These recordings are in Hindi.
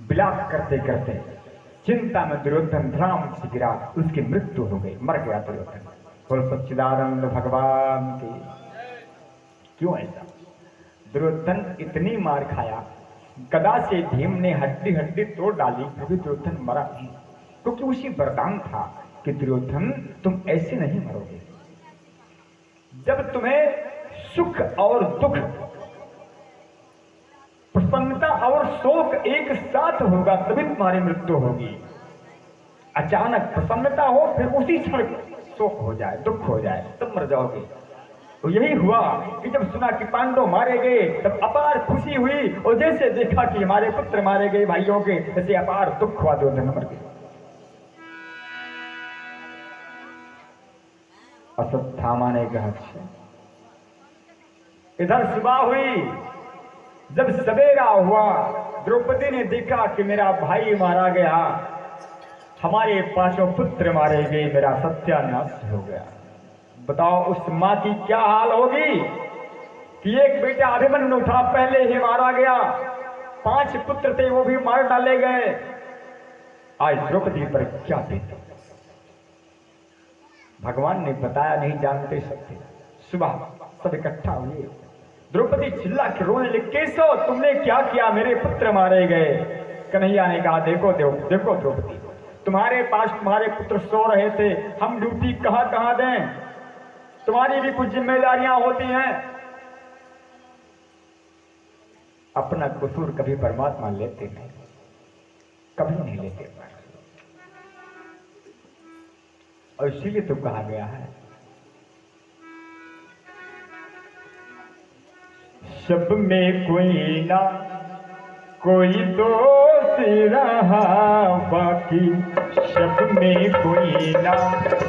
विलाप करते करते चिंता में दुर्योधन धड़ाम से गिरा, उसकी मृत्यु हो गई, मर गया दुर्योधन। बोल सच्चिदानंद भगवान की। क्यों ऐसा? दुर्योधन इतनी मार खाया, गदा से भीम ने हड्डी हड्डी तोड़ डाली, फिर भी दुर्योधन मरा नहीं, क्योंकि उसी वरदान था कि दुर्योधन तुम ऐसे नहीं मरोगे। जब तुम्हें सुख और दुख, प्रसन्नता और शोक एक साथ होगा तभी तुम्हारी मृत्यु होगी। अचानक प्रसन्नता हो फिर उसी क्षण शोक हो जाए, दुख हो जाए, तब मर जाओगे। तो यही हुआ कि जब सुना कि पांडव मारे गए तब अपार खुशी हुई, और जैसे देखा कि हमारे पुत्र मारे गए भाइयों के, जैसे अपार दुख हुआ, दुर्योधन मर गए। अश्वत्थामा ने कहा, इधर सुबह हुई, जब सवेरा हुआ द्रौपदी ने देखा कि मेरा भाई मारा गया, हमारे पांचों पुत्र मारे गए, मेरा सत्यानाश हो गया। बताओ उस मां की क्या हाल होगी कि एक बेटा अभिमन्यु था, पहले ही मारा गया, 5 पुत्र थे वो भी मार डाले गए। आज द्रौपदी पर क्या बीती? भगवान ने बताया, नहीं जानते सकते। सुबह सब इकट्ठा हुए, द्रौपदी चिल्ला के रोने लगी, केशव तुमने क्या किया, मेरे पुत्र मारे गए। कन्हैया ने कहा, देखो देखो द्रौपदी, तुम्हारे पास तुम्हारे पुत्र सो रहे थे, हम ड्यूटी कहां दें, तुम्हारी भी कुछ जिम्मेदारियां होती हैं। अपना कसूर कभी परमात्मा लेते नहीं, कभी नहीं लेते, और इसीलिए तो कहा गया है, सब में कोई ना कोई दोष रहा बाकी, सब में कोई ना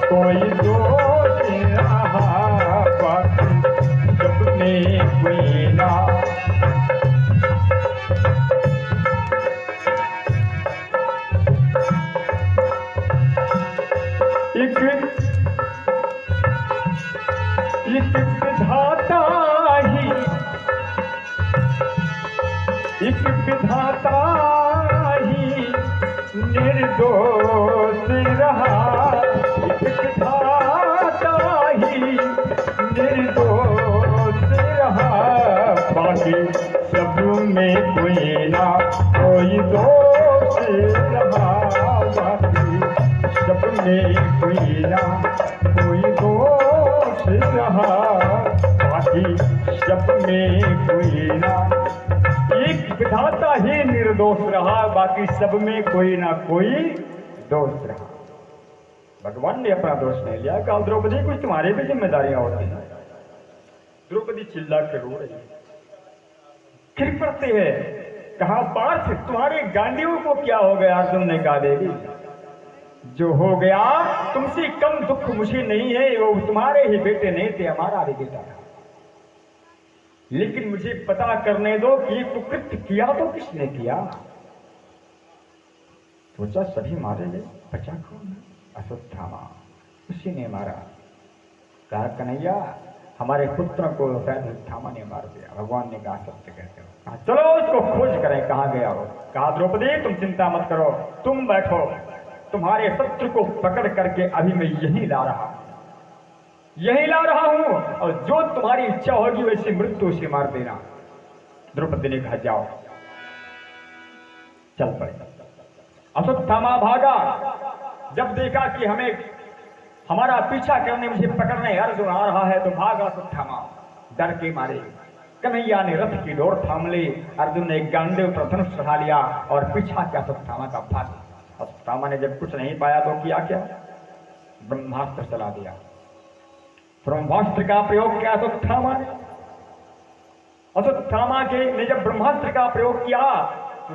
कोई दोष रहा बाकी, सब में कोई ना। एक विधाता ही, एक विधाता ही निर्दोष रहा, एक विधाता ही निर्दोष रहा बाकी, सब में कोई ना कोई दोष रहा बाकी, सब में कोई ना कोई दोष रहा बाकी, सब में कोई ना। एक विधाता ही निर्दोष रहा, बाकी सब में कोई ना कोई दोष रहा। भगवान ने अपना दोष नहीं लिया, कहा द्रौपदी कुछ तुम्हारी भी जिम्मेदारियां होती हैं। द्रौपदी चिल्ला के रो रही, फिर पड़ते है, कहा पार्थ तुम्हारे गांडियों को क्या हो गया? अर्जुन ने कहा देवी, जो हो गया तुमसे कम दुख मुझे नहीं है, वो तुम्हारे ही बेटे नहीं थे, हमारा भी बेटा था, लेकिन मुझे पता करने दो कि कुकृत्य किया तो किसने किया। सोचा सभी मारे गए, बचा कौन? अश्वत्थामा, उसी ने मारा। कहा कन्हैया हमारे पुत्रों को शायद अश्वत्थामा ने मार दिया। भगवान ने कहा सत्य कहते हो, कहा चलो उसको खोज करें, कहाँ गया हो। कहा द्रौपदी तुम चिंता मत करो, तुम बैठो, तुम्हारे शत्रु को पकड़ करके अभी मैं यही ला रहा हूं, और जो तुम्हारी इच्छा होगी वैसे मृत्यु से मार देना। द्रौपदी ने कहा जाओ, चल पड़े। अश्वत्थामा भागा, जब देखा कि हमारा पीछा करने, मुझे पकड़ने अर्जुन आ रहा है, तो भागा अश्वत्थामा डर के मारे। कन्हैया ने रथ की डोर थाम ली, अर्जुन ने गांडीव पर धनुष चढ़ा लिया और पीछा किया अश्वत्थामा का भाग। अश्वत्थामा ने जब कुछ नहीं पाया तो किया क्या? ब्रह्मास्त्र चला दिया। ब्रह्मास्त्र का प्रयोग किया अश्वत्थामा ने। अश्वत्थामा ने जब ब्रह्मास्त्र का प्रयोग किया तो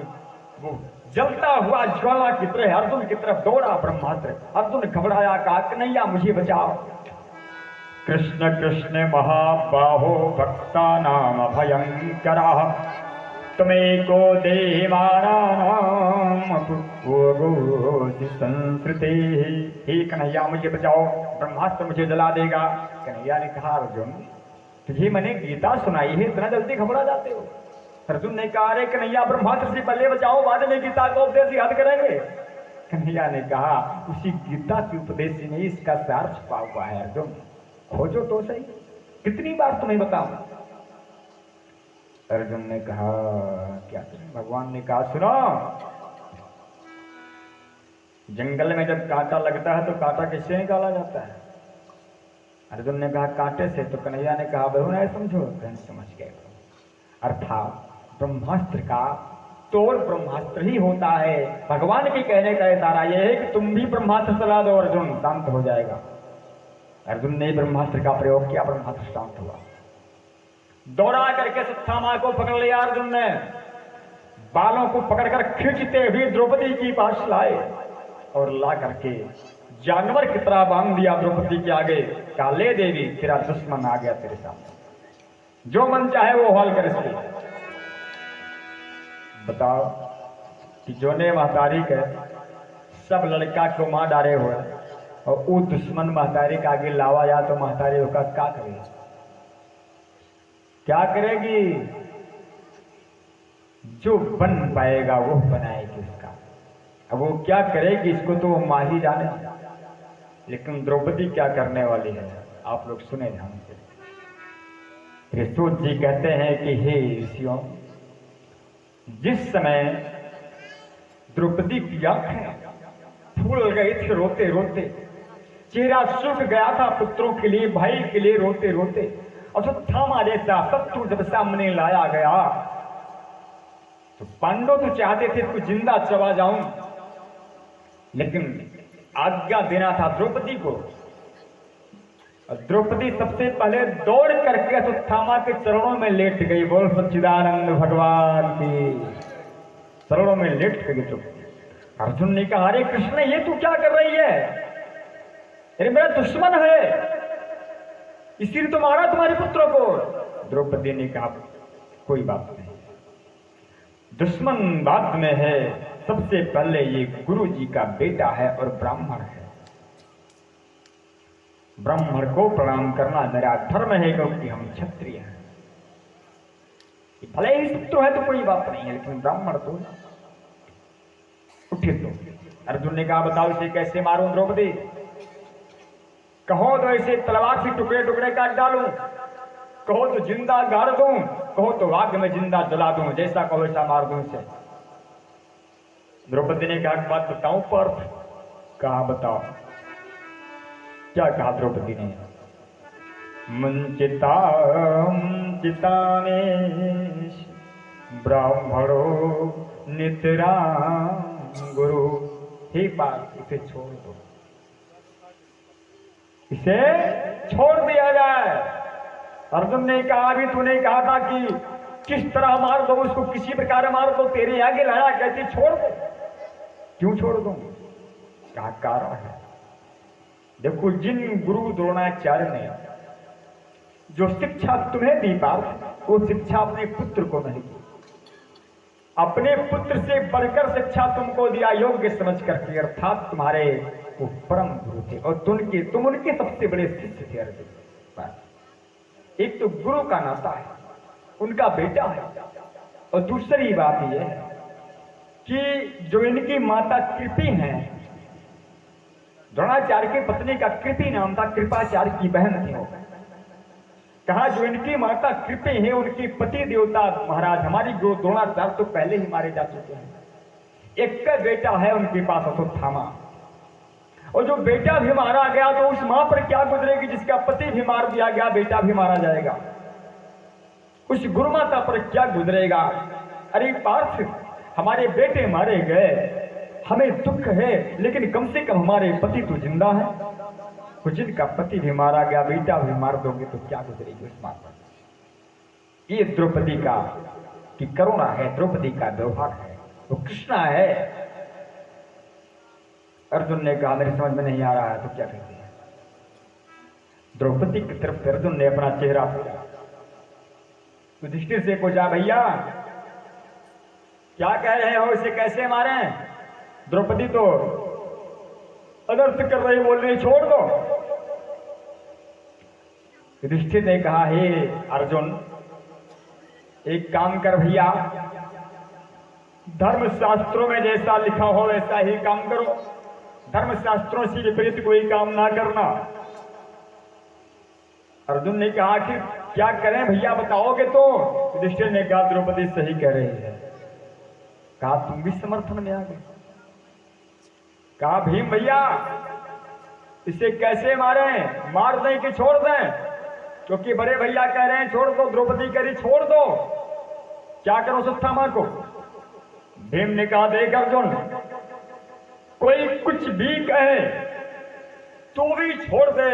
वो जलता हुआ ज्वाला की तरह अर्जुन की तरफ दौड़ा ब्रह्मास्त्र। अर्जुन घबराया, कहा कन्हैया मुझे बचाओ। कृष्ण कृष्ण महाबाहो भक्ता नाम भयंकरा, तमेको देवानाम संस्कृते। हे कन्हैया मुझे बचाओ, ब्रह्मास्त्र मुझे जला देगा। कन्हैया ने कहा अर्जुन तुझे मैंने गीता सुनाई है, इतना जल्दी घबरा जाते हो? अर्जुन ने कहा, अरे कन्हैया ब्रह्मास्त्र से पहले बचाओ, बाद में गीता का उपदेश याद करेंगे। कन्हैया ने कहा, उसी गीता के उपदेश में इसका सार छुपा हुआ है अर्जुन, खोजो तो सही, कितनी बार तुम्हें बताऊं। अर्जुन ने कहा, क्या करें? भगवान ने कहा, सुनो, जंगल में जब कांटा लगता है तो कांटा किससे निकाला जाता है? अर्जुन ने कहा, कांटे से। तो कन्हैया ने कहा, बहू ना समझो। कहने समझ गए। अर्थात ब्रह्मास्त्र का तोड़ ब्रह्मास्त्र ही होता है। भगवान के कहने का इशारा यह है कि तुम भी ब्रह्मास्त्र चला दो अर्जुन, शांत हो जाएगा। अर्जुन ने ब्रह्मास्त्र का प्रयोग किया, ब्रह्मास्त्र शांत हुआ। दौड़ा करके सत्यामा को पकड़ लिया अर्जुन ने, बालों को पकड़कर खींचते हुए द्रौपदी के पास लाए और ला करके जानवर की तरह बांध दिया द्रौपदी के आगे। कहा, ले देवी, तेरा दुश्मन आ गया तेरे सामने, जो मन चाहे वो हाल कर इसके। बताओ कि जो ने महतारी के सब लड़का को मां डारे हुए और वो दुश्मन महतारी के आगे लावा जा तो महतारी होकर क्या करेगी? क्या करेगी? जो बन पाएगा वो बनाएगी उसका। अब वो क्या करेगी इसको तो वो मां ही जाने। लेकिन द्रौपदी क्या करने वाली है, आप लोग सुने ध्यान से। ऋषुद जी कहते हैं कि हे ऋषियों, जिस समय द्रौपदी की आंखें फूल गई थी रोते रोते, चेहरा सूख गया था पुत्रों के लिए, भाई के लिए रोते रोते, और तो थामा जैसा शत्रु जब सामने लाया गया तो पांडव तो चाहते थे इसको जिंदा चबा जाऊं, लेकिन आज्ञा देना था द्रौपदी को। द्रौपदी सबसे पहले दौड़ करके अश्वत्थामा के चरणों में लेट गई। बोल सच्चिदानंद भगवान की, चरणों में लेट गई द्रौपदी। अर्जुन ने कहा, अरे कृष्ण, ये तू क्या कर रही है? अरे मेरा दुश्मन है, इसीलिए तो मारा तुम्हारे पुत्रों को। द्रौपदी ने कहा, कोई बात नहीं, दुश्मन बाद में है, सबसे पहले ये गुरु जी का बेटा है और ब्राह्मण है। ब्राह्मण को प्रणाम करना मेरा धर्म है, क्योंकि हम क्षत्रिय हैं। भले ही शत्रु है तो कोई बात नहीं है, लेकिन ब्राह्मण तो उठे। तो अर्जुन ने कहा, बताओ इसे कैसे मारूं द्रौपदी? कहो तो ऐसे तलवार से टुकड़े टुकड़े काट डालूं, कहो तो जिंदा गाड़ दूं, कहो तो आग में जिंदा जला दूं, जैसा कहो वैसा मार दूं इसे। द्रौपदी ने कहा, बात बताऊं पार्थ? कहा, बताओ। क्या कहा द्रौपदी ने? मंचिता चिताने ब्राह्मणो नितरा गुरु। हे पार्थ, इसे छोड़ दो, इसे छोड़ दिया जाए। अर्जुन ने कहा, अभी तूने कहा था कि किस तरह मार दो उसको, किसी प्रकार मार दो, तेरे आगे लाया, कहती छोड़ दो। क्यों छोड़ दूं? क्या कारण है? देखो, जिन गुरु द्रोणाचार्य ने जो शिक्षा तुम्हें दी पार्थ, वो शिक्षा अपने पुत्र को नहीं दी। अपने पुत्र से बढ़कर शिक्षा तुमको दिया योग्य समझ करके, अर्थात तुम्हारे वो परम गुरु थे और तुम उनके सबसे बड़े शिष्य थे अर्जुन। एक तो गुरु का नाता है, उनका बेटा है, और दूसरी बात यह है कि जो इनकी माता कृपी हैं, द्रोणाचार्य की पत्नी का कृपी नाम था, कृपाचार्य की बहन थी वो। कहा, जो इनकी माता कृपी है, उनके पति देवता महाराज हमारी गुरु द्रोणाचार्य तो पहले ही मारे जा चुके हैं। एक का बेटा है उनके पास अश्वत्थामा, और जो बेटा भी मारा गया तो उस मां पर क्या गुजरेगी जिसका पति भी मार दिया गया, बेटा भी मारा जाएगा। उस गुरु माता पर क्या गुजरेगा? अरे पार्थ, हमारे बेटे मारे गए, हमें दुख है, लेकिन कम से कम हमारे पति तो जिंदा है। कुछ जिनका पति भी मारा गया, बेटा भी मार दोगे तो क्या गुजरेगी उस मां पर? ये द्रौपदी का की करुणा है, द्रौपदी का व्यवहार है, वो कृष्णा है। अर्जुन ने कहा, मेरी समझ में नहीं आ रहा है, तो क्या कहते हैं? द्रौपदी की तरफ से अर्जुन ने अपना चेहरा फेरा। युधिष्ठिर से पूछा, भैया क्या कह रहे हो, इसे कैसे मारे? द्रौपदी तो अनर्थ कर रही, बोल रही, छोड़ दो। युधिष्ठिर ने कहा, हे अर्जुन, एक काम कर भैया, धर्मशास्त्रों में जैसा लिखा हो वैसा ही काम करो, धर्मशास्त्रों से विपरीत कोई काम ना करना। अर्जुन ने कहा कि क्या करें भैया, बताओगे तो? युधिष्ठिर ने कहा द्रौपदी सही कह रही है। कहा तुम भी समर्थन में आ गए। कहा भीम भैया इसे कैसे मारें, मार दें कि छोड़ दें? क्योंकि बड़े भैया कह रहे हैं छोड़ दो, द्रौपदी कह रही छोड़ दो, क्या करो सत्यामा को? भीम ने कहा देख अर्जुन, कोई कुछ भी कहे तू भी छोड़ दे,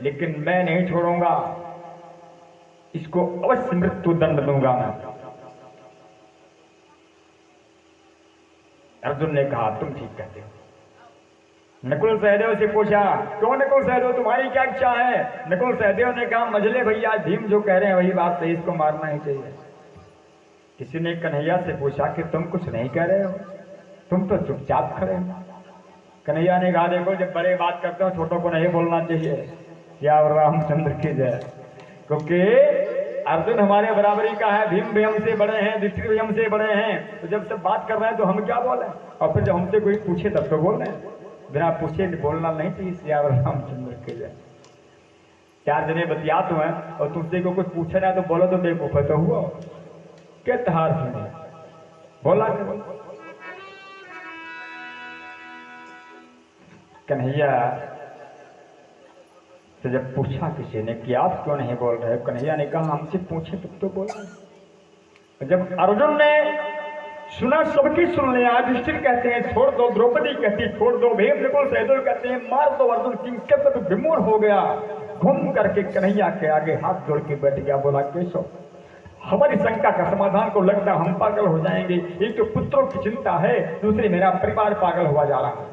लेकिन मैं नहीं छोड़ूंगा, इसको अवश्य मृत्यु दंड दूंगा मैं। अर्जुन ने कहा तुम ठीक कहते हो। नकुल सहदेव से पूछा क्यों नकुल सहदेव तुम्हारी क्या इच्छा है? नकुल सहदेव ने कहा मझले भैया भीम जो कह रहे हैं वही बात सही, इसको मारना ही चाहिए। किसी ने कन्हैया से पूछा कि तुम कुछ नहीं कह रहे हो, तुम तो चुपचाप खड़े हो। कन्हैया ने कहा देखो जब बड़े बात करते हो छोटों को नहीं बोलना चाहिए। क्या रामचंद्र की जय। क्योंकि अर्जुन हमारे बराबरी का है, भीम भी हमसे बड़े हैं, युधिष्ठिर भी हमसे बड़े हैं, तो जब सब बात कर रहे हैं तो हम क्या बोले? और फिर जब हमसे कोई पूछे तब तो बोल रहे हैं, बिना पूछे बोलना नहीं चाहिए। श्री रामचंद्र के जय। चार जने बतियात हुए और तुमसे को कुछ पूछे ना तो बोलो तो बेवकूफ तो हुआ क्या तहार सुने बोला करो। कन्हैया से जब पूछा किसी ने कि आप क्यों नहीं बोल रहे, कन्हैया ने कहा हमसे पूछे तब तो बोला। जब अर्जुन ने सुना सबकी सुन लिया, युधिष्ठिर कहते हैं छोड़ दो, द्रौपदी कहती छोड़ दो, भीम नकुल सहदेव कहते हैं मार दो, अर्जुन किंकप तो विमूढ़ हो गया, घूम करके कन्हैया के आगे हाथ जोड़ के बैठ गया। बोला केशव हमारी शंका का समाधान को लगता हम पागल हो जाएंगे, एक तो पुत्रों की चिंता है, दूसरी मेरा परिवार पागल हुआ जा रहा है।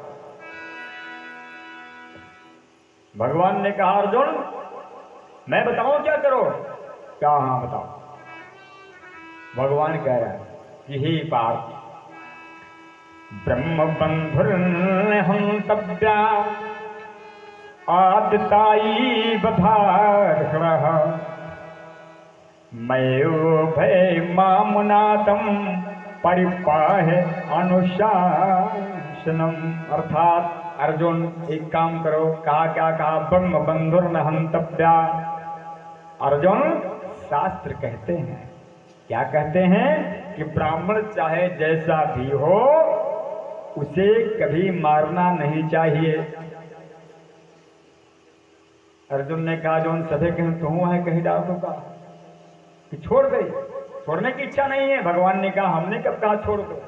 भगवान ने कहा अर्जुन मैं बताऊं क्या करो? क्या? हाँ बताओ। भगवान कह रहा है कि हे पार्थ ब्रह्म बंधुर्हंतव्या आदताई बधार्हणः मयो भय मामुनातम परिपाह अनुशासनम। अर्थात अर्जुन एक काम करो। कहा क्या कहा? ब्रह्म बंधुर्हंतव्या। अर्जुन शास्त्र कहते हैं, क्या कहते हैं कि ब्राह्मण चाहे जैसा भी हो उसे कभी मारना नहीं चाहिए। अर्जुन ने कहा जो उन सभी कहीं तू है कहीं डाल दूंगा कि छोड़ दे, छोड़ने की इच्छा नहीं है। भगवान ने कहा हमने कब कहा छोड़ दो?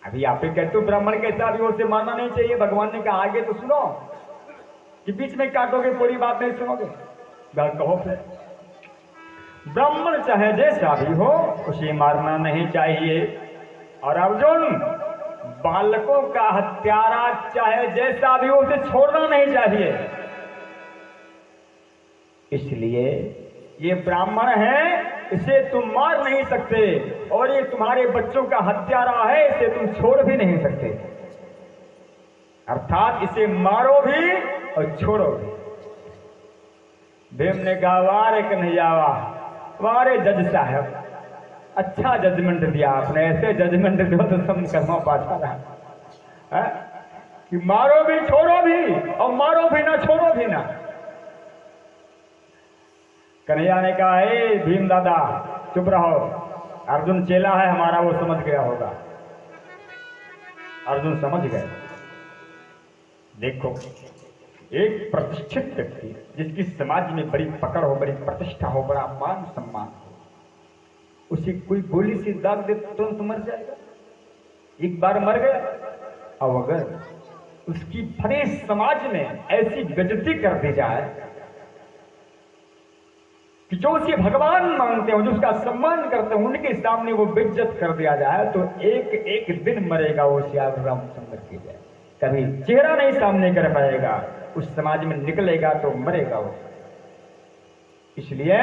अभी आप ही कहते हो ब्राह्मण कैसा भी हो उसे मारना नहीं चाहिए। भगवान ने कहा आगे तो सुनो कि बीच में काटोगे पूरी बात नहीं सुनोगे। कहो फिर ब्राह्मण चाहे जैसा भी हो उसे मारना नहीं चाहिए। और अर्जुन बालकों का हत्यारा चाहे जैसा भी हो उसे छोड़ना नहीं चाहिए। इसलिए ये ब्राह्मण है, इसे तुम मार नहीं सकते, और ये तुम्हारे बच्चों का हत्यारा है, इसे तुम छोड़ भी नहीं सकते। अर्थात इसे मारो भी और छोड़ो भी। भीम ने कहा वारे कन्हैया वाह, वारे जज साहब अच्छा जजमेंट दिया आपने, ऐसे जजमेंट दो तो सब कर्मा पाछा रहा कि मारो भी छोड़ो भी, और मारो भी ना छोड़ो भी ना। कन्हैया ने कहा हे भीम दादा चुप रहो, अर्जुन चेला है हमारा, वो समझ गया होगा। अर्जुन समझ गए। देखो एक प्रतिष्ठित व्यक्ति जिसकी समाज में बड़ी पकड़ हो, बड़ी प्रतिष्ठा हो, बड़ा मान सम्मान हो, उसे कोई गोली से दाग दे तुरंत मर जाएगा। एक बार मर गया, अब अगर उसकी भरे समाज में ऐसी बेइज्जती कर दी जाए कि जो उसे भगवान मानते हो, जो उसका सम्मान करते हैं, उनके सामने वो बेइज्जत कर दिया जाए तो एक एक दिन मरेगा वो। श्री रामचंद्र की जय। कभी चेहरा नहीं सामने कर पाएगा, उस समाज में निकलेगा तो मरेगा वो। इसलिए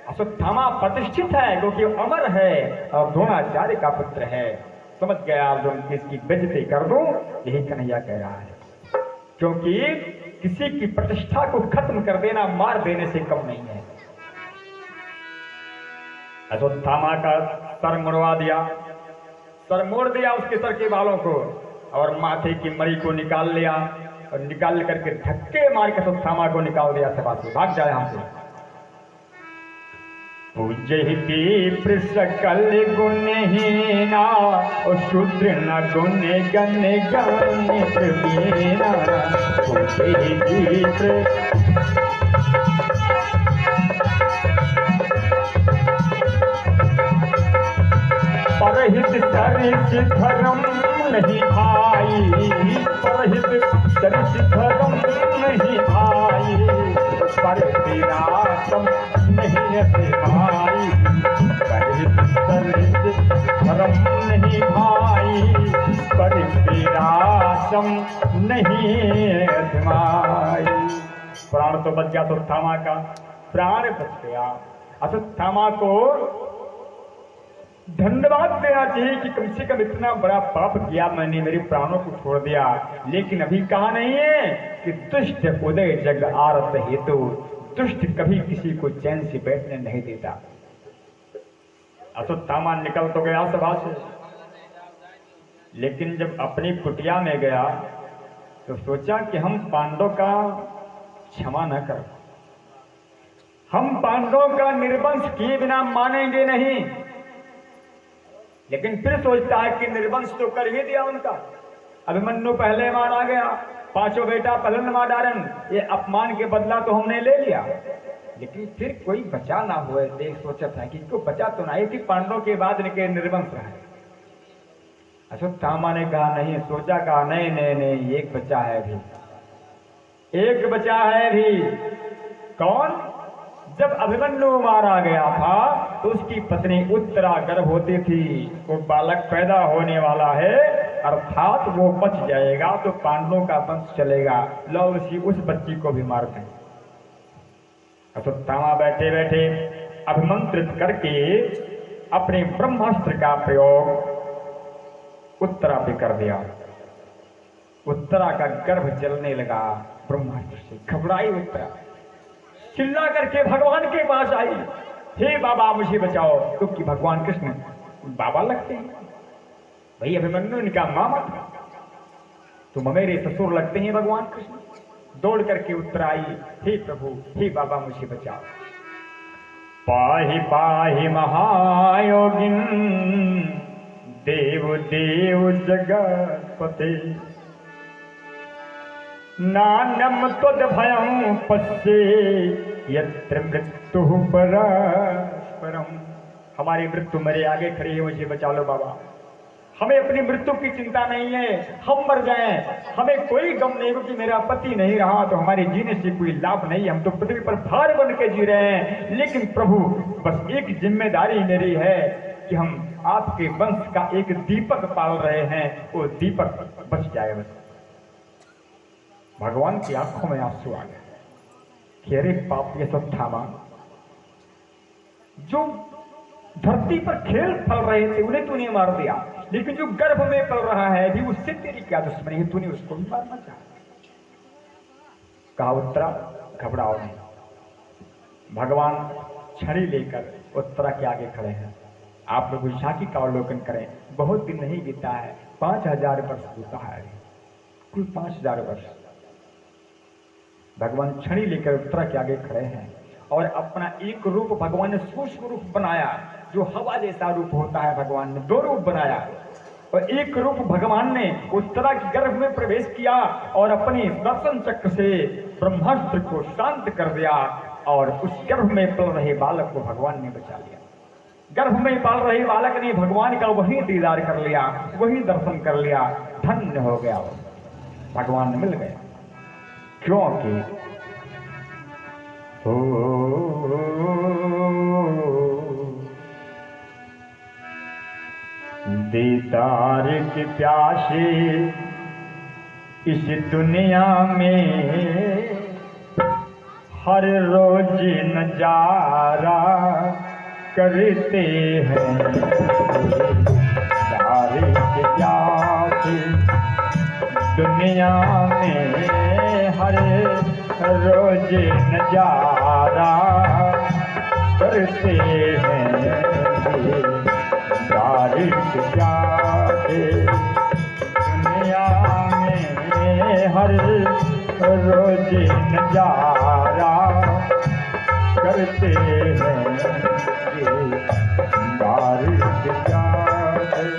अश्वत्थामा प्रतिष्ठित है क्योंकि अमर है और द्रोणाचार्य का पुत्र है। समझ गया अर्जुन कि इसकी बेइज्जती कर दूं, यही कन्हैया कह रहा है। क्योंकि किसी की प्रतिष्ठा को खत्म कर देना मार देने से कम नहीं है। अश्वत्थामा का सर मुड़वा दिया, सर मोड़ दिया उसके सर के बालों को, और माथे की मरी को निकाल लिया, और निकाल करके धक्के मार के अश्वत्थामा को निकाल दिया सभा से, भाग जाए हमसे। पूजहि सकल गुणहीना और शूद्र न गुण गण गण प्रवीणा। पूजहि परहित सरिस धर्म नहीं भाई, परहित सरिस धर्म नहीं भाई, पर विरासम नहीं भाई, परहित सरिस धर्म नहीं भाई, पर विरासम नहीं भाई। प्राण तो बच गया, अश्वत्थामा का प्राण बच गया। अश्वत्थामा को धन्यवाद देना चाहिए कि कम से कम इतना बड़ा पाप किया मैंने, मेरे प्राणों को छोड़ दिया। लेकिन अभी कहा नहीं है कि दुष्ट उदय जग आरत हेतु, दुष्ट कभी किसी को चैन से बैठने नहीं देता। अश्वत्थामा निकल तो गया सभा से, लेकिन जब अपनी कुटिया में गया तो सोचा कि हम पांडवों का क्षमा न कर, हम पांडवों का निर्वंश किए बिना मानेंगे नहीं। लेकिन फिर सोचता है कि निर्वंश तो कर ही दिया उनका, अभिमन्यु पहले मारा गया, पांचों बेटा पहले मार डालन, ये अपमान के बदला तो हमने ले लिया। लेकिन फिर कोई बचा ना हुए, देख सोचा था कि इसको बचा तो नहीं कि पांडवों के बाद इनके निर्वंश रहे। अश्वत्थामा ने कहा नहीं, सोचा कहा नहीं नहीं नहीं, एक बचा है अभी, एक बचा है अभी। कौन? जब अभिमन्यु मारा गया था तो उसकी पत्नी उत्तरा गर्भवती थी, वो बालक पैदा होने वाला है, अर्थात वो बच जाएगा तो पांडवों का वंश चलेगा, लो उस बच्ची को भी मार दें। अश्वत्थामा बैठे बैठे अभिमंत्रित करके अपने ब्रह्मास्त्र का प्रयोग उत्तरा पे कर दिया। उत्तरा का गर्भ जलने लगा ब्रह्मास्त्र से, घबराई उत्तरा, चिल्ला करके भगवान के पास आई, हे बाबा मुझे बचाओ, क्योंकि भगवान कृष्ण बाबा लगते हैं, भाई अभिमन्यु इनका मामा था, तुम मेरे ससुर लगते हैं भगवान कृष्ण। दौड़ करके उत्तर आई, हे प्रभु हे बाबा मुझे बचाओ। पाहि पाहि महायोगिन देव देव जगतपते, नान्यम त्वद भयं पश्ये यत्र मृत्यु परस्परम। हमारी मृत्यु मेरे आगे खड़ी है, मुझे बचा लो बाबा, हमें अपनी मृत्यु की चिंता नहीं है, हम मर जाएं हमें कोई गम नहीं, क्योंकि मेरा पति नहीं रहा तो हमारे जीने से कोई लाभ नहीं, हम तो पृथ्वी पर भार बन के जी रहे हैं। लेकिन प्रभु बस एक जिम्मेदारी मेरी है कि हम आपके वंश का एक दीपक पाल रहे हैं, वो दीपक बच जाए बस। भगवान की आंखों में आंसू आ गए कि अरे पाप ये अश्वत्थामा, जो धरती पर खेल फल रहे थे उन्हें तूने मार दिया, लेकिन जो गर्भ में पल रहा है अभी उससे तेरी क्या दुश्मनी है, तूने उसको भी मारना चाहा। कहा उत्तरा घबराओ नहीं। भगवान छड़ी लेकर उत्तरा के आगे खड़े हैं। आप लोग झांकी का अवलोकन करें, बहुत दिन नहीं बीता है, 5000 वर्ष बीता है, कुल 5000 वर्ष। भगवान छड़ी लेकर उत्तरा के आगे खड़े हैं और अपना एक रूप भगवान ने सूक्ष्म रूप बनाया, जो हवा जैसा रूप होता है। भगवान ने 2 रूप बनाया और एक रूप भगवान ने उत्तरा के गर्भ में प्रवेश किया और अपने दर्शन चक्र से ब्रह्मास्त्र को शांत कर दिया और उस गर्भ में पल रहे बालक को भगवान ने बचा लिया। गर्भ में पाल रहे बालक ने भगवान का वही दीदार कर लिया, वही दर्शन कर लिया, धन्य हो गया, वो भगवान मिल गया। क्योंकि दीदार की प्यासे इस दुनिया में हर रोज नजारा करते हैं। दीदार की प्यासे दुनिया में हर रोज नजारा करते हैं। दारिश जाके दुनिया में हर रोज नजारा करते हैं ये दारिश जाके।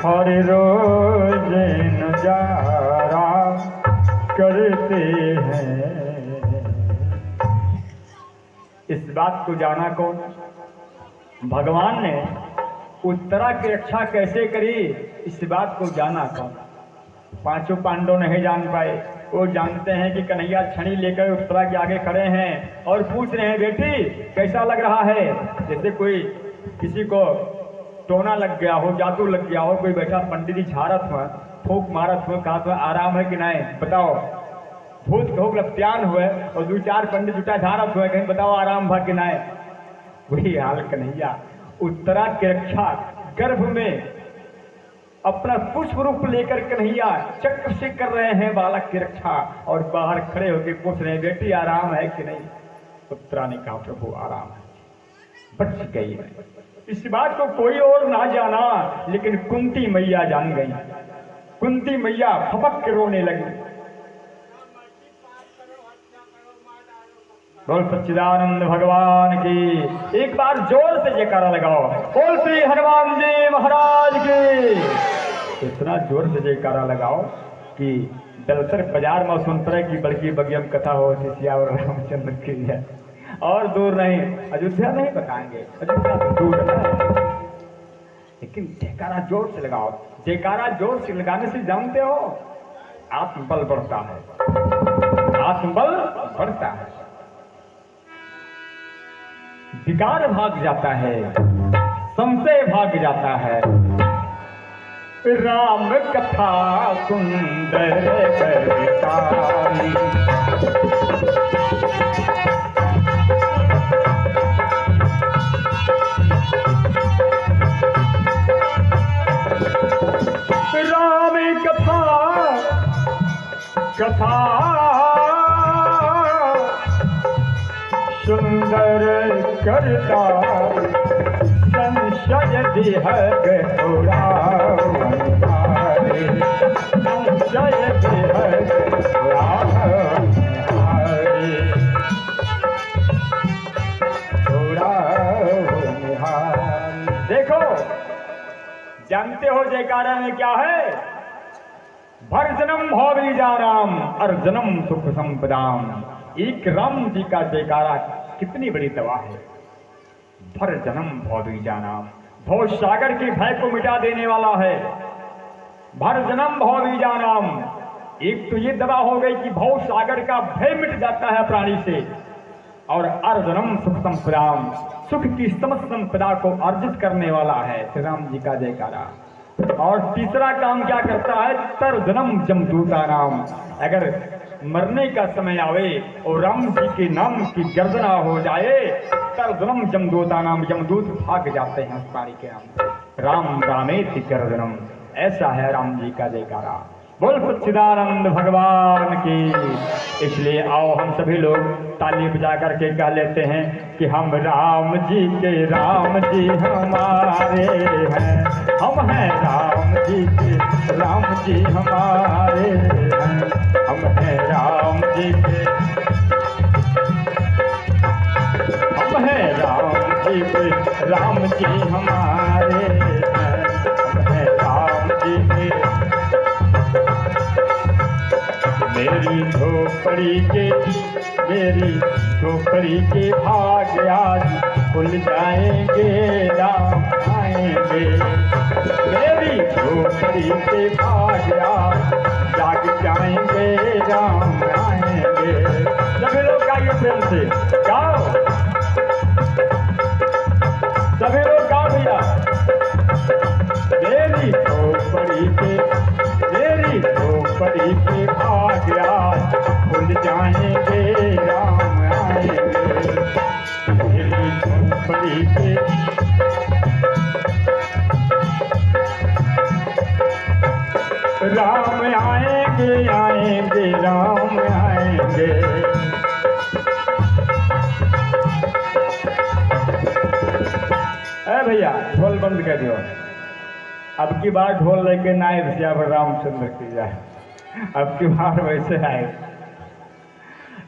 हर रोज नजारा करते हैं। इस बात को जाना कौन? भगवान ने उत्तरा की रक्षा कैसे करी, इस बात को जाना कौन? पांचों पांडव नहीं जान पाए। वो जानते हैं कि कन्हैया छड़ी लेकर उत्तरा के आगे खड़े हैं और पूछ रहे हैं, बेटी कैसा लग रहा है? जैसे कोई किसी को टोना लग गया हो, जादू लग गया हो, कोई बैठा पंडित जी झारत हुआ, फूक मारत हुआ, कहा तो आराम है कि नहीं बताओ। भूत घोक लप्त्यान हुए और दो चार पंडित जुटा झारत हुए, कहीं बताओ आराम भा कि नहीं। वही हाल कन्हैया उत्तरा की रक्षा गर्भ में अपना पुष्प रूप लेकर कन्हैया चक्र से कर रहे हैं बालक की रक्षा, और बाहर खड़े होकर पूछ रहे हैं, बेटी आराम है कि नहीं? उत्तरा ने कहा, प्रभु आराम है, बच गई है। इस बात को कोई और ना जाना, लेकिन कुंती मैया जान गई। कुंती मैया फपक के रोने लगी। बोल सच्चिदानंद भगवान की। एक बार जोर से जयकारा लगाओ, बोल श्री हनुमान जी महाराज की। इतना जोर से जयकारा लगाओ कि दलसर बाजार में सुनतरे की बड़की बगियम कथा हो, सियावर रामचंद्र की है। और दूर नहीं, अयोध्या नहीं बताएंगे, अयोध्या तो दूर है, लेकिन जयकारा जोर से लगाओ। जयकारा जोर से लगाने से जानते हो आत्मबल बढ़ता है, आत्मबल बढ़ता है, विकार भाग जाता है, संशय भाग जाता है। राम कथा सुंदर करताई, कथा सुंदर करता, संशय देहक उड़ावे, संशय देहक उड़ावे। देखो, जानते हो जयकारा में क्या है? भर जन्म भौबीजा राम, हर जन्म सुख संपदाम। एक राम जी का जयकारा कितनी बड़ी दवा है। भर जन्म भौबीजा नाम, भव सागर के भय को मिटा देने वाला है। भर जन्म भौबीजा नाम, एक तो ये दवा हो गई कि भव सागर का भय मिट जाता है प्राणी से, और अर्जनम सुख संपदाम, सुख की समस्त संपदा को अर्जित करने वाला है श्री राम जी का जयकारा। और तीसरा काम क्या करता है? तर जन्म जमदूता नाम। अगर मरने का समय आवे और राम जी के नाम की गर्जना हो जाए, तर जन्म जमदूता नाम, यमदूत भाग जाते हैं उस प्राणी के नाम से। राम रामेति गर्जनम, ऐसा है राम जी का जयकारा। बोल सच्चिदानंद भगवान की। इसलिए आओ हम सभी लोग ताली बजा करके कह लेते हैं कि हम राम जी के, राम जी हमारे हैं, हम हैं राम जी के, राम जी हमारे हैं, हम हैं राम जी के, हम हैं राम जी के, राम जी हमारे हैं, हम हैं राम जी के। मेरी झोपड़ी के भाग आज खुल जाएंगे, राम आएंगे। मेरी झोपड़ी के भाग आज जाग जाएंगे, राम आएंगे। सभी लोग आइए प्रेम से गाओ, सभी लोग गाओ भैया। मेरी झोपड़ी के भाग आज खुल जाएंगे, राम आएंगे। मेरी झोपड़ी के भैया ढोल बंद कर दियो। अब की बार ढोल लेके ना आए सियावर रामचंद्र की जाए, अब की बार वैसे आए।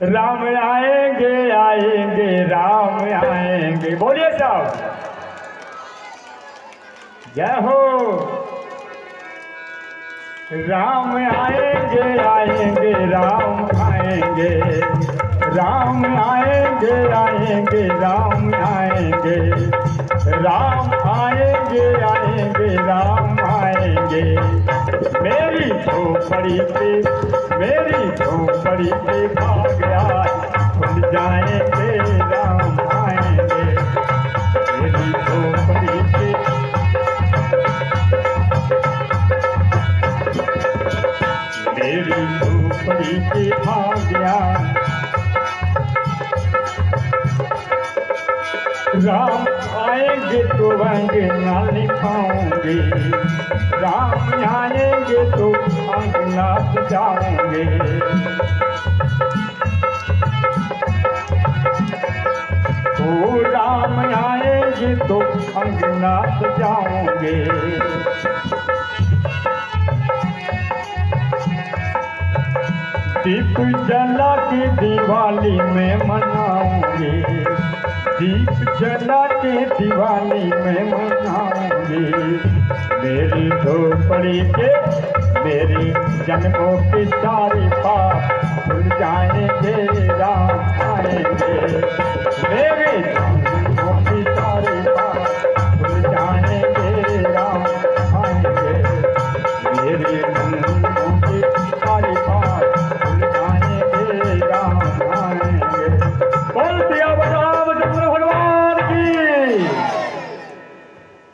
राम आएंगे आएंगे राम आएंगे, बोलिए साहब जय हो। राम आएंगे आएंगे राम आएंगे, राम आएंगे आएंगे राम आएंगे, राम आएंगे आएंगे राम आएंगे। मेरी झोपड़ी पे भाग आए खुल जाएंगे राम आएंगे। मेरी झोपड़ी पे भाग आए राम आएंगे तो अंग ना लिखाऊंगे, राम आएंगे तो अंग ना सजाऊंगे। ओ राम आएंगे तो अंग ना सजाऊंगे। दीप जला के दिवाली में मनाऊंगे, दीप जला के दिवाली में मनाऊंगी। मेरी झोपड़ी के मेरी जन्मों के सारे पाप भूल जाएंगे राम आएंगे। मेरे जन्मों के सारे पाप भूल जाएंगे राम आएंगे। मेरे जन्मों के सारे पाप भूल जाएंगे राम आएंगे। बोल दिया रामचंद्र भगवान की।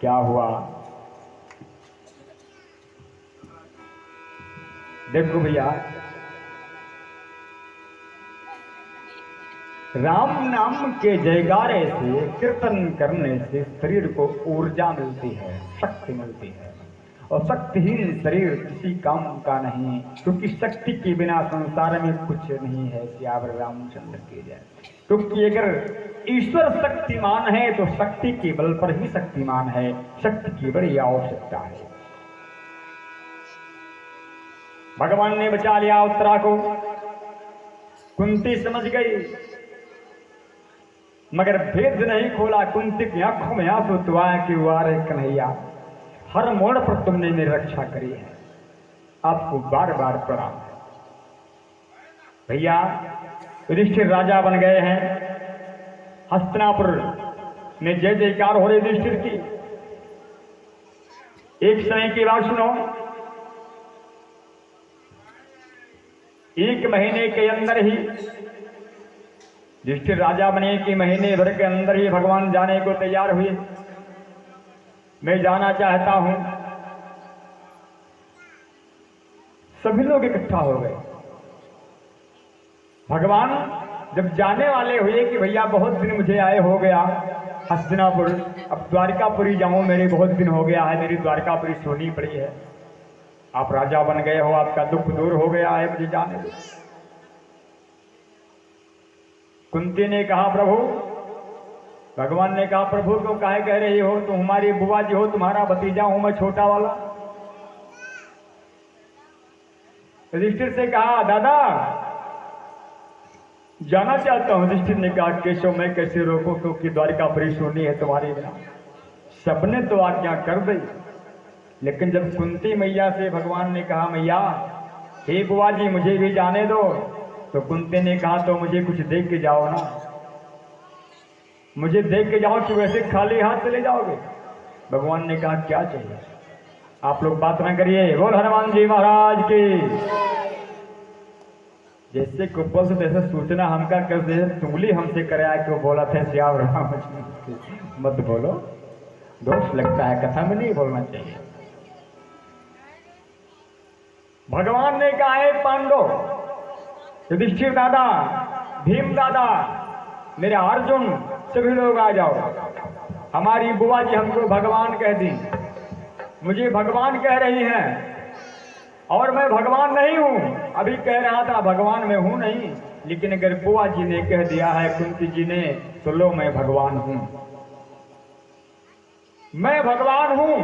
क्या हुआ देखो भैया, राम नाम के जयगारे से कीर्तन करने से शरीर को ऊर्जा मिलती है, शक्ति मिलती है। और शक्तिहीन शरीर किसी काम का नहीं, क्योंकि शक्ति के बिना संसार में कुछ नहीं है। सियावर रामचंद्र की जय। क्योंकि अगर ईश्वर शक्तिमान है तो शक्ति के बल पर ही शक्तिमान है, शक्ति की बड़ी आवश्यकता है। भगवान ने बचा लिया उत्तरा को, कुंती समझ गई मगर भेद नहीं खोला। कुंती की आंखों में आंसू तो आया कि वारे कन्हैया, हर मोड़ पर तुमने मेरी रक्षा करी है, आपको बार बार प्रणाम है। भैया युधिष्ठिर राजा बन गए हैं, हस्तिनापुर में जय जयकार हो रही युधिष्ठिर की। एक समय की बात सुनो, एक महीने के अंदर ही युधिष्ठिर राजा बने कि महीने भर के अंदर ही भगवान जाने को तैयार हुए। मैं जाना चाहता हूं। सभी लोग इकट्ठा हो गए। भगवान जब जाने वाले हुए कि भैया बहुत दिन मुझे आए हो गया हस्तिनापुर, अब द्वारकापुरी जाऊं, मेरे बहुत दिन हो गया है, मेरी द्वारकापुरी सोनी पड़ी है। आप राजा बन गए हो, आपका दुख दूर हो गया है, मुझे जाने दो। कुंती ने कहा प्रभु, भगवान ने कहा प्रभु क्यों काहे कह रही हो, तुम हमारी बुआ जी हो, तुम्हारा भतीजा हूं मैं छोटा वाला। युधिष्ठिर से कहा दादा जाना चाहता हूं। युधिष्ठिर ने कहा केशव मैं कैसे रोकूं, क्योंकि द्वारकापुरी सोनी है तुम्हारे बिना। सबने तो आज्ञा कर दी, लेकिन जब कुंती मैया से भगवान ने कहा मैया हे बुआ जी मुझे भी जाने दो, तो कुंती ने कहा तो मुझे कुछ दे के जाओ ना, मुझे दे के जाओ कि वैसे खाली हाथ चले जाओगे। भगवान ने कहा क्या चाहिए, आप लोग बात ना करिए, बोल हनुमान जी महाराज की। जैसे कुपल से जैसे सूचना हमका कर दे, तुंगली हमसे कराया कि वो बोला था श्याम राम, मत बोलो, दोष लगता है, कथा में नहीं बोलना चाहिए। भगवान ने कहा है पांडव, युधिष्ठिर दादा, भीम दादा, मेरे अर्जुन, सभी लोग आ जाओ। हमारी बुआ जी हमको भगवान कह दी, मुझे भगवान कह रही हैं, और मैं भगवान नहीं हूं। अभी कह रहा था भगवान मैं हूं नहीं, लेकिन अगर बुआ जी ने कह दिया है, कुंती जी ने, तो लो मैं भगवान हूं। मैं भगवान हूँ।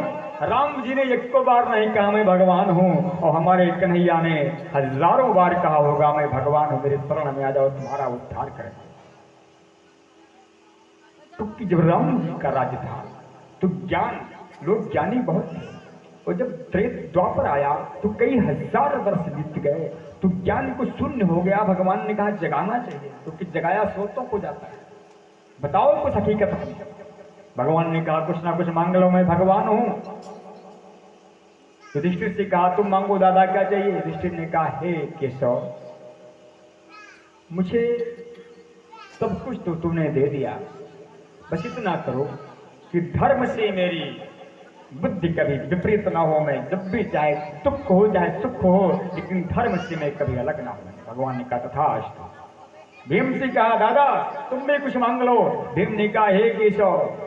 राम जी ने एक को बार नहीं कहा मैं भगवान हूँ, और हमारे कन्हैया ने हजारों बार कहा होगा मैं भगवान हूँ, मेरे शरण में आ जाओ तुम्हारा उद्धार करें। क्योंकि जब राम जी का राज्य था तो ज्ञान, लोग ज्ञानी बहुत थे, और जब त्रेत द्वापर आया तो कई हजार वर्ष बीत गए तो ज्ञान को शून्य हो गया। भगवान ने कहा जगाना चाहिए, क्योंकि जगाया सोतों को जाता है। बताओ कुछ हकीकत। भगवान ने कहा कुछ ना कुछ मांग लो, मैं भगवान हूं। युधिष्ठिर से कहा तुम मांगो दादा क्या चाहिए। युधिष्ठिर ने कहा हे केशव, मुझे सब कुछ तो तुमने दे दिया, बस इतना करो कि धर्म से मेरी बुद्धि कभी विपरीत ना हो। मैं जब भी चाहे दुख हो चाहे सुख हो, लेकिन धर्म से मैं कभी अलग ना हो। भगवान ने कहा तथास्तु। भीम से कहा दादा तुम भी कुछ मांग लो। भीम ने कहा हे केशव,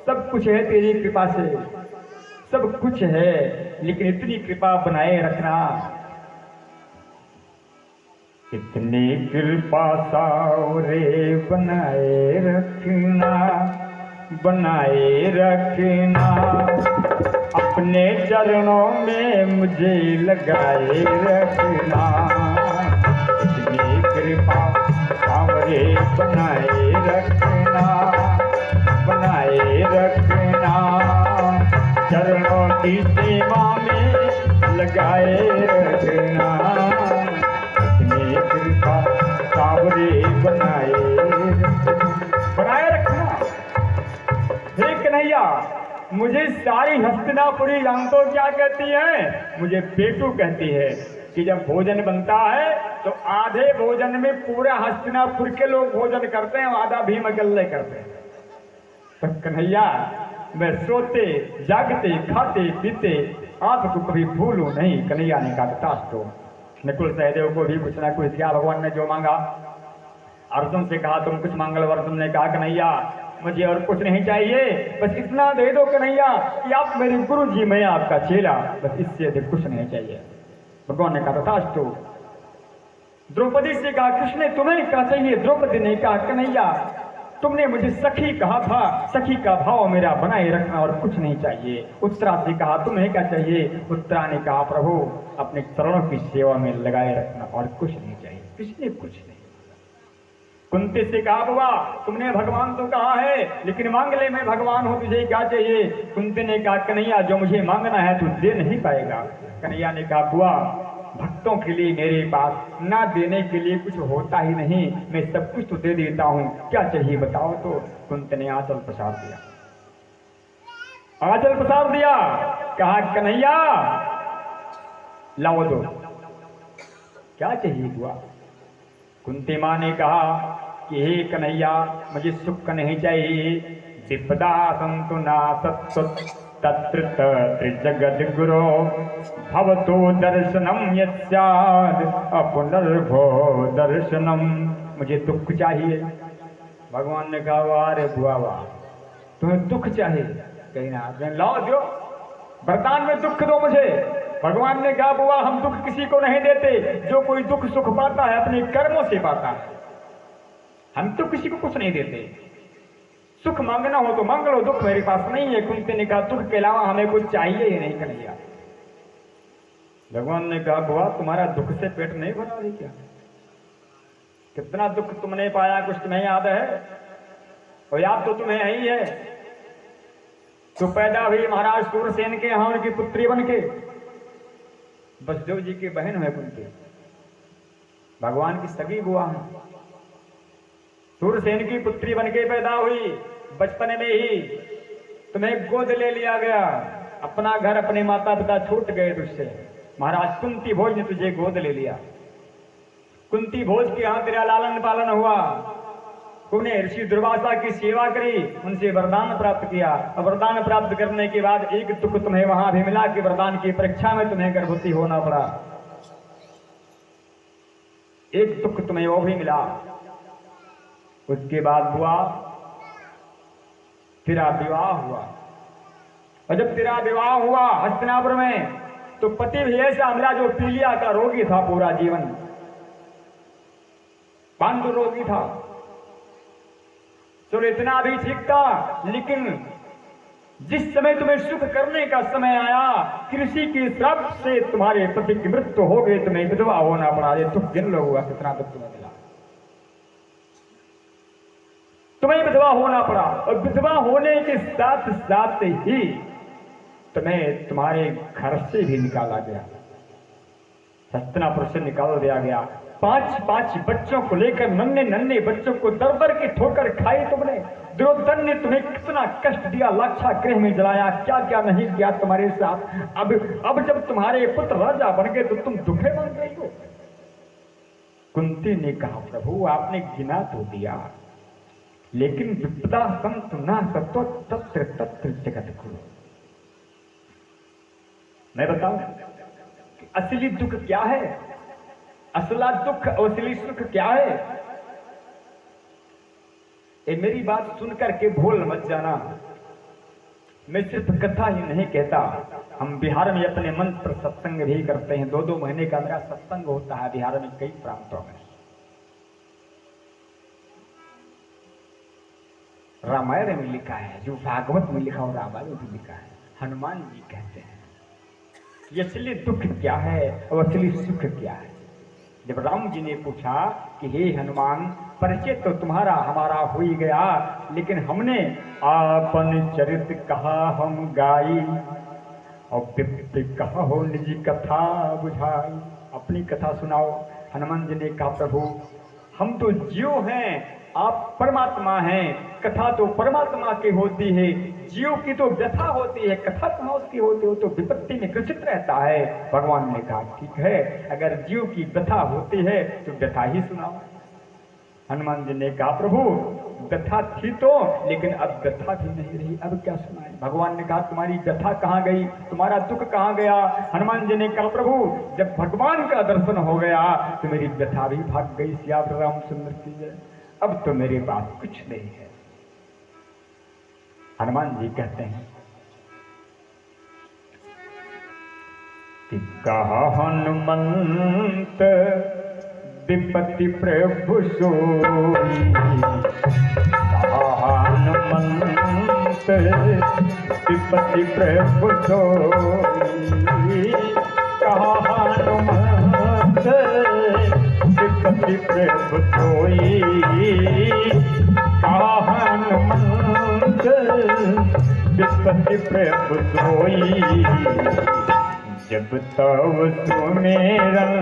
सब कुछ है तेरी कृपा से, सब कुछ है, लेकिन इतनी कृपा बनाए रखना, इतनी कृपा सावरे बनाए रखना, बनाए रखना, अपने चरणों में मुझे लगाए रखना, इतनी कृपा सावरे बनाए रखना, बनाए रखना, चरणों की सेवा में लगाए रखना, इतनी कृपा सावरे बनाए रखना। हे कन्हैया, मुझे सारी हस्तिनापुरी जानतो क्या कहती है? मुझे पेटू कहती है कि जब भोजन बनता है तो आधे भोजन में पूरा हस्तिनापुर के लोग भोजन करते हैं, आधा भीम अकेले करते हैं। तो कन्हैया, मैं सोते जागते खाते पीते आपको कभी भूलूं नहीं। कन्हैया ने कहा तथास्तु। नकुल सहदेव को भी कुछ ना कुछ दिया भगवान ने जो मांगा। अर्जुन से कहा तुम कुछ मांग लो। अर्जुन ने कहा कन्हैया मुझे और कुछ नहीं चाहिए, बस इतना दे दो कन्हैया कि आप मेरे गुरु जी, मैं आपका चेला, बस इससे अधिक कुछ नहीं चाहिए। भगवान ने कहा तथास्तु। द्रौपदी से कहा कृष्ण तुम्हें क्या चाहिए? द्रौपदी ने कहा कन्हैया तुमने मुझे सखी कहा था, सखी का भाव मेरा बनाए रखना और कुछ नहीं चाहिए। उत्तरा से कहा तुम्हें क्या चाहिए? उत्तरा ने कहा प्रभु अपने चरणों की सेवा में लगाए रखना और कुछ नहीं चाहिए। किसने कुछ नहीं। कुंती से कहा बुआ तुमने भगवान तो कहा है, लेकिन मांग ले मैं भगवान हूं, तुझे क्या चाहिए? कुंती ने कहा कन्हैया जो मुझे मांगना है तू दे नहीं पाएगा। कन्हैया ने कहा बुआ भक्तों के लिए मेरे पास ना देने के लिए कुछ होता ही नहीं, मैं सब कुछ तो दे देता हूं, क्या चाहिए बताओ। तो कुंती ने आंचल पसार दिया, आंचल पसार दिया, कहा कन्हैया लाओ दो, क्या चाहिए बुआ? कुंती मां ने कहा कि हे कन्हैया मुझे सुख नहीं चाहिए, विपदा संतु नासत्सु तत्र त्रिजगद गुरो भवतो दर्शनम यस्याद अपुनर्भो दर्शनम। मुझे दुख चाहिए। भगवान ने कहा वाह रे बुआ वाह, तुम्हें दुख चाहिए? कहीं ना लाओ दो, वरदान में दुख दो मुझे। भगवान ने कहा बुआ हम दुख किसी को नहीं देते, जो कोई दुख सुख पाता है अपने कर्मों से पाता है, हम तो किसी को कुछ नहीं देते। सुख मांगना हो तो मांग लो, दुख मेरे पास नहीं है। कुंती ने कहा दुख के अलावा हमें कुछ चाहिए ही नहीं कन्हैया। भगवान ने कहा बुआ तुम्हारा दुख से पेट नहीं भरा रही क्या? कितना दुख तुमने पाया कुछ तुम्हें याद है? और याद तो तुम्हें यही है, तो पैदा हुई महाराज सूरसेन के यहाँ उनकी पुत्री बन के, वसुदेव जी की बहन है कुंती, भगवान की सगी बुआ है। सूरसेन की पुत्री बन के पैदा हुई, बचपन में ही तुम्हें गोद ले लिया गया, अपना घर अपने माता पिता छूट गए तुझसे, महाराज कुंती भोज ने तुझे गोद ले लिया। कुंती भोज के यहाँ तेरा लालन पालन हुआ, तुमने ऋषि दुर्वासा की सेवा करी, उनसे वरदान प्राप्त किया। और वरदान प्राप्त करने के बाद एक दुख तुम्हें वहां भी मिला कि वरदान की परीक्षा में तुम्हें गर्भवती होना पड़ा, एक दुख तुम्हें वो भी मिला। उसके बाद बुआ तेरा विवाह हुआ, और जब तेरा विवाह हुआ हस्तिनापुर में, तो पति भी ऐसा मिला जो पीलिया का रोगी था, पूरा जीवन पांडु रोगी था। तो इतना भी ठीक था, लेकिन जिस समय तुम्हें सुख करने का समय आया, कृषि के श्राप से तुम्हारे पति की मृत्यु हो गई, तुम्हें विधवा होना पड़ा। ये दुख गिन लो हुआ कितना दुख तुम्हें मिला। तुम्हें विधवा होना पड़ा और विधवा होने के साथ साथ ही तुम्हें तुम्हारे घर से भी निकाला गया, हस्तिनापुर से निकाल दिया गया। 5 बच्चों को लेकर, नन्हे नन्हे बच्चों को दर की ठोकर खाई तुमने। दुर्योधन ने तुम्हें कितना कष्ट दिया, लाक्षागृह में जलाया, क्या क्या नहीं किया तुम्हारे साथ। अब जब तुम्हारे पुत्र राजा बन गए तो तुम दुखे बन गई हो। कुंती ने कहा प्रभु आपने गिना तो दिया, लेकिन विपदा संत ना सतो तत्र तत्र जगत गुरु। मैं बताऊं कि असली दुख क्या है, असला दुख असली सुख क्या है। ये मेरी बात सुनकर के भूल मत जाना, मैं सिर्फ कथा ही नहीं कहता। हम बिहार में अपने मंच पर सत्संग भी करते हैं। 2-2 महीने का मेरा सत्संग होता है बिहार में कई प्रांतों में। रामायण में लिखा है, जो भागवत में लिखा और रामायण में भी लिखा है। हनुमान जी कहते हैं ये असली दुख क्या है और असली सुख क्या है। जब राम जी ने पूछा कि हे हनुमान, परिचय तो तुम्हारा हमारा हो ही गया, लेकिन हमने आपन चरित कहा हम गाई और विप्र कहा हो निजी कथा बुझाई। अपनी कथा सुनाओ। हनुमान जी ने कहा प्रभु हम तो जीव हैं, आप परमात्मा हैं। कथा तो परमात्मा की होती है, जीव की तो व्यथा होती है, कथा कहाँ उसकी होती हो तो विपत्ति में ग्रसित रहता है। भगवान ने कहा ठीक है, अगर जीव की व्यथा होती है तो व्यथा ही सुनाओ। हनुमान जी ने कहा प्रभु व्यथा थी तो, लेकिन अब व्यथा भी नहीं रही, अब क्या सुनाए। भगवान ने कहा तुम्हारी व्यथा कहाँ गई, तुम्हारा दुख कहाँ गया। हनुमान जी ने कहा प्रभु जब भगवान का दर्शन हो गया तो मेरी व्यथा भी भाग गई। सियावर रामचंद्र की जय। अब तो मेरे पास कुछ नहीं है। हनुमान जी कहते हैं कि कहा हनुमंत विपत्ति प्रभु सोई, कहा हनुमंत विपत्ति प्रभु सोई, कहा हनुमंत विपत्ति प्रभु सोई, कहा हनुमंत विपत्ति प्रभु सोई। जब तब सुमेरन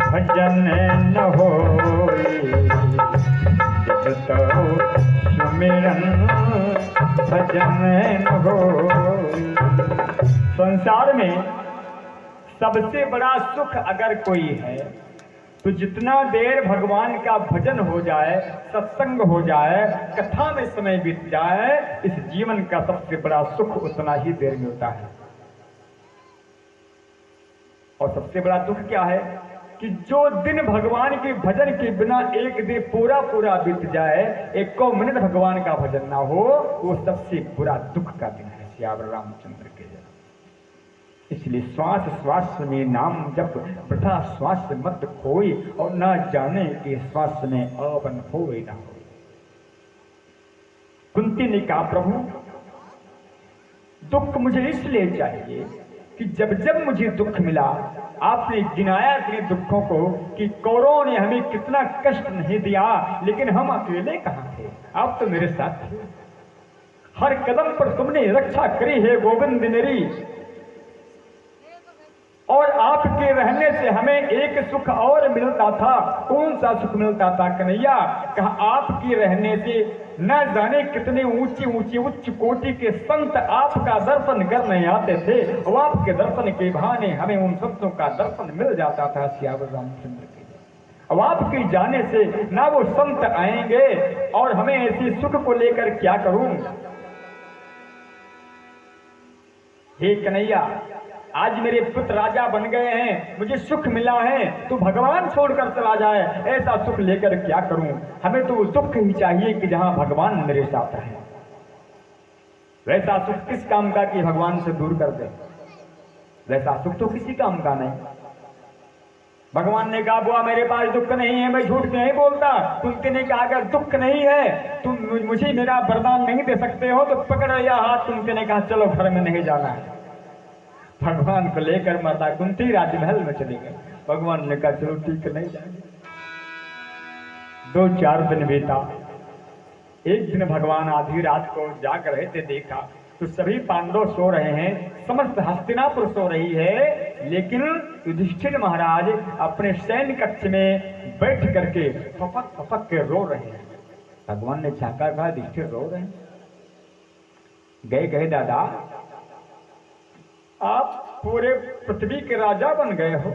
भजन न होई, जब तब सुमेरन भजन न होई। संसार में सबसे बड़ा सुख अगर कोई है तो जितना देर भगवान का भजन हो जाए, सत्संग हो जाए, कथा में समय बीत जाए, इस जीवन का सबसे बड़ा सुख उतना ही देर में होता है। और सबसे बड़ा दुख क्या है कि जो दिन भगवान के भजन के बिना एक दिन पूरा पूरा बीत जाए, 1 मिनट भगवान का भजन ना हो, वो सबसे बुरा दुख का दिन है। सियावर रामचंद्र के जय। इसलिए श्वास श्वास में नाम जप, वृथा श्वास मत खोई, और न जाने कि श्वास में अवन होए ना हो। कुंती ने कहा प्रभु दुख मुझे इसलिए चाहिए कि जब जब मुझे दुख मिला आपने गिनाया अपने दुखों को कि कौरवों ने हमें कितना कष्ट नहीं दिया, लेकिन हम अकेले कहां थे, आप तो मेरे साथ थे। हर कदम पर तुमने रक्षा करी है गोविंद मेरी, और आपके रहने से हमें एक सुख और मिलता था। कौन सा सुख मिलता था कन्हैया? कहा आपके रहने से न जाने कितने ऊंची ऊंची उच्च कोटि के संत आपका दर्शन करने आते थे, और आपके दर्शन के बहाने हमें उन संतों का दर्शन मिल जाता था। सियावर रामचंद्र के अब आपके जाने से ना वो संत आएंगे, और हमें ऐसी सुख को लेकर क्या करूं। हे कन्हैया आज मेरे पुत्र राजा बन गए हैं, मुझे सुख मिला है, तो भगवान छोड़कर चला जाए, ऐसा सुख लेकर क्या करूं। हमें तो दुख ही चाहिए कि जहां भगवान मेरे साथ रहे। वैसा सुख किस काम का कि भगवान से दूर कर दे, वैसा सुख तो किसी काम का नहीं। भगवान ने कहा बुआ मेरे पास दुख नहीं है, मैं झूठ नहीं बोलता। कुंती ने कहा अगर दुख नहीं है तुम मुझे मेरा वरदान नहीं दे सकते हो तो पकड़ लिया हाथ। कुंती ने कहा चलो घर में नहीं जाना है। भगवान को लेकर माता कुंती राजमहल में चली गई। भगवान ने कहा चलो ठीक नहीं जाएंगे। 2-4 दिन बीता। एक दिन भगवान आधी रात को जाग रहे थे, देखा तो सभी पांडव सो रहे हैं, समस्त हस्तिनापुर सो रही है, लेकिन युधिष्ठिर महाराज अपने सैन्य कक्ष में बैठ करके फपक फपक के रो रहे हैं। भगवान ने झांका, कहा युधिष्ठिर रो रहे हैं। गए कहे दादा आप पूरे पृथ्वी के राजा बन गए हो,